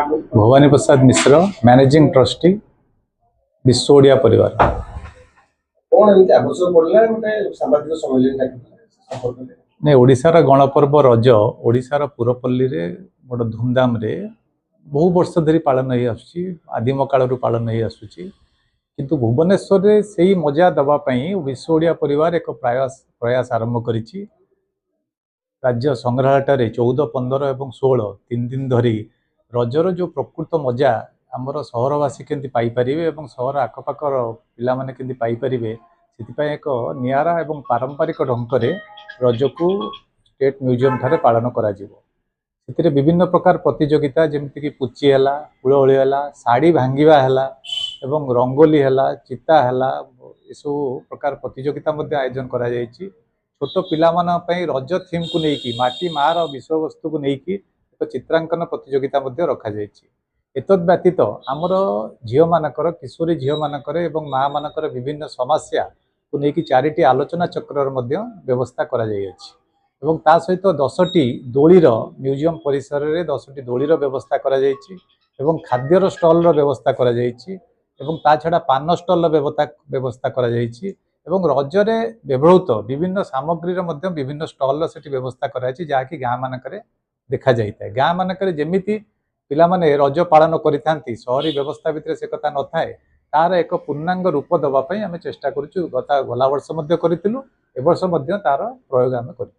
Bhavani Prasad Mishra managing trustee विश्व ओडिया परिवार। नहीं, ओडिशार गणपर्व रज ओडिशार पुरपल्ली रे बड़ धूमधाम रे बहु वर्ष धरी पालन हो आदिम काल पालन हो किंतु भुवनेश्वर रे सही मजा दवाई विश्व ओडिया परिवार एक प्रयास आरंभ करिछि। राज्य संग्रहालय 14, 15 और 16 तीन दिन धरी रजर जो प्रकृत मजा आमर सहरवासी केमती पाइपर और सहर आखपाखर पिला माने केमती पाइपर से एक नियारा एवं पारंपरिक ढंग से रज को स्टेट म्यूजियम ठारे पालन करा से विभिन्न प्रकार प्रतियोगिता जमीक पुची है, हुलहुली है, शाढ़ी भांगा है एवं रंगोली है, चिता है, यू प्रकार प्रतियोगिता आयोजन करा छोट पिला रज थीम को लेकिन माटी मार विषय वस्तु को लेकिन एक चित्रांकन प्रतियोगिता रखा एतद व्यतीत आमर झील मानकर किशोरी झील मानकर एवं माँ मानकर विभिन्न समस्या को लेकिन 4टी आलोचना चक्र व्यवस्था करा एवं ता सहित 10टी दोलीर म्यूजियम परिसर में 10टी दोलीर व्यवस्था करा एवं खाद्यर स्टल व्यवस्था करा एवं ता छड़ा पान स्टल व्यवस्था करा एवं रजरे व्यवहृत विभिन्न सामग्री विभिन्न स्टल से व्यवस्था कराई जहाँकि गाँ मानक देखा जाए। गाँ मानक जमीती पिला माने रज पालन करिथांती शहरी व्यवस्था भितर से कथा न थाए तार एक पूर्णांग रूप दवाई आम चेष्टा करूँ। गला वर्ष करूँ ए वर्ष तार प्रयोग आम करूँ।